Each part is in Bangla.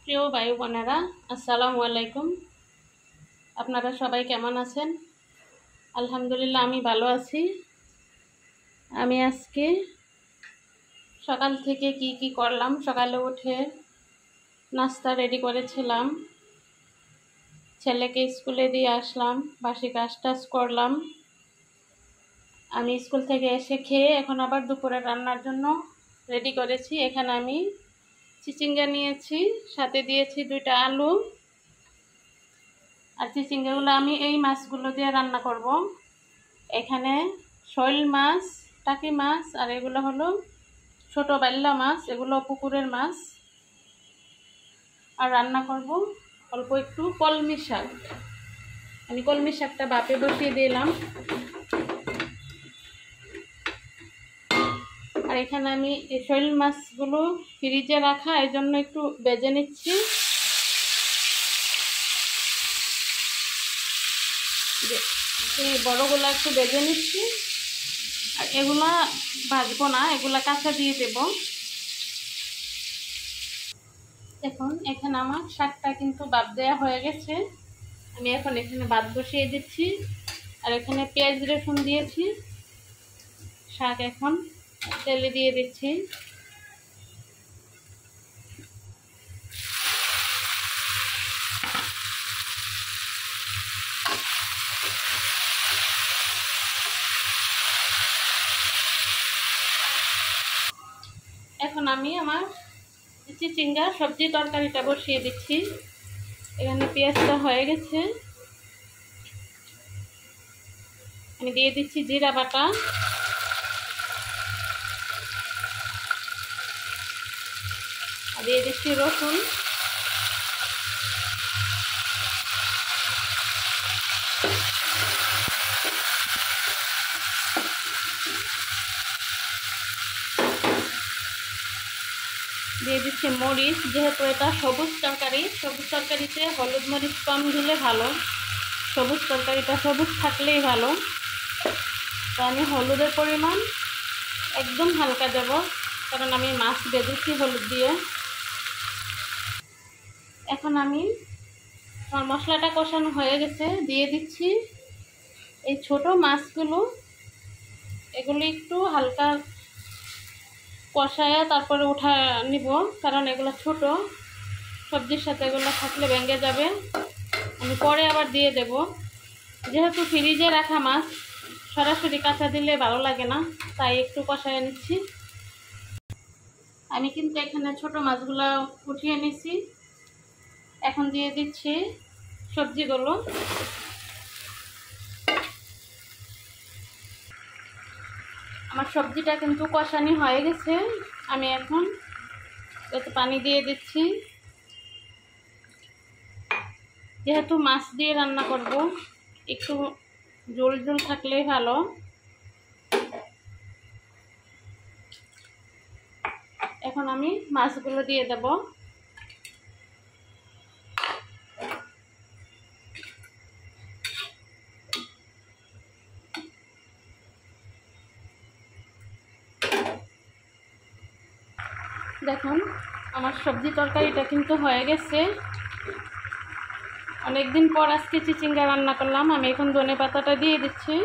প্রিয় ভাই বোনেরা, আসসালামু আলাইকুম। আপনারা সবাই কেমন আছেন? আলহামদুলিল্লাহ, আমি ভালো আছি। আমি আজকে সকাল থেকে কি করলাম, সকালে উঠে নাস্তা রেডি করেছিলাম, ছেলেকে স্কুলে দিয়ে আসলাম, বাসি কাজ টাজ করলাম। আমি স্কুল থেকে এসে খেয়ে এখন আবার দুপুরে রান্নার জন্য রেডি করেছি। এখানে আমি চিচিঙ্গা নিয়েছি, সাথে দিয়েছি 2টা আলু। আর চিচিঙ্গাগুলো আমি এই মাছগুলো দিয়ে রান্না করব। এখানে শৈল মাছ, টাকি মাছ, আর এগুলো হলো ছোট বাইল্লা মাছ, এগুলো পুকুরের মাছ। আর রান্না করব অল্প একটু কলমি শাক। আমি কলমি শাকটা বাপে বসিয়ে দিলাম। আর এখানে আমি এই শৈল মাছগুলো ফ্রিজে রাখা, এই জন্য একটু ভেজে নিচ্ছি। এই বড়গুলো একটু ভেজে নিচ্ছি, আর এগুলা ভাজবো না, এগুলা কাঁচা দিয়ে দেব। এখন এখানে আমার শাকটা কিন্তু বাদ দেওয়া হয়ে গেছে। আমি এখন এখানে ভাত বসিয়ে দিচ্ছি, আর এখানে পেঁয়াজ রসুন দিয়েছি। শাক এখন তেলে দিয়ে দিচ্ছি। এখন আমি আমার চিচিঙ্গা সবজি তরকারিটা বসিয়ে দিচ্ছি। এখানে পেঁয়াজটা হয়ে গেছে, আমি দিয়ে দিচ্ছি জিরা বাটা, আর দিয়ে দিচ্ছি রসুন, দিয়ে দিচ্ছি মরিচ। যেহেতু এটা সবুজ তরকারি, সবুজ তরকারিতে হলুদ মরিচ কম দিলে ভালো, সবুজ তরকারিটা সবুজ থাকলেই ভালো। তো আমি হলুদের পরিমাণ একদম হালকা দেব, কারণ আমি মাছ ভেজেছি হলুদ দিয়ে। এখন আমি আমার মশলাটা কষানো হয়ে গেছে, দিয়ে দিচ্ছি এই ছোট মাছগুলো। এগুলো একটু হালকা কষায় তারপরে উঠা নিব, কারণ এগুলো ছোট, সবজির সাথে এগুলো থাকলে ভেঙে যাবে। আমি পরে আবার দিয়ে দেব। যেহেতু ফ্রিজে রাখা মাছ, সরাসরি কাঁচা দিলে ভালো লাগে না, তাই একটু কষায় নিচ্ছি। আমি কিন্তু এখানে ছোট মাছগুলো উঠিয়ে নিচ্ছি। এখন দিয়ে দিচ্ছি সবজিগুলো। আমার সবজিটা কিন্তু কষানি হয়ে গেছে। আমি এখন একটু পানি দিয়ে দিচ্ছি। যেহেতু মাছ দিয়ে রান্না করব, একটু ঝোল ঝোল থাকলেই ভালো। এখন আমি মাছগুলো দিয়ে দেব। দেখুন, আমার সবজি তরকারিটা কিন্তু হয়ে গেছে। অনেকদিন পর আজকে চিচিঙ্গা রান্না করলাম। আমি এখন ধনে পাতাটা দিয়ে দিচ্ছি।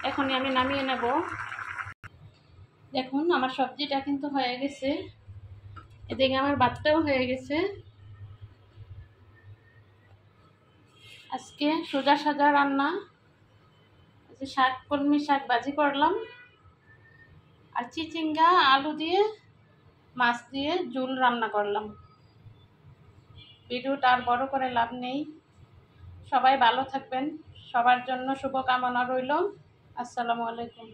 এখনই আমি নামিয়ে নেব। দেখুন, আমার সবজিটা কিন্তু হয়ে গেছে, এদিকে আমার ভাতটাও হয়ে গেছে। আজকে সোজা সাজা রান্না, শাক, কলমি শাক ভাজি করলাম, আর চিচিঙ্গা আলু দিয়ে মাছ দিয়ে ঝোল রান্না করলাম। ভিডিওটা আর বড় করে লাভ নেই। সবাই ভালো থাকবেন, সবার জন্য শুভকামনা রইল। আসসালামু আলাইকুম।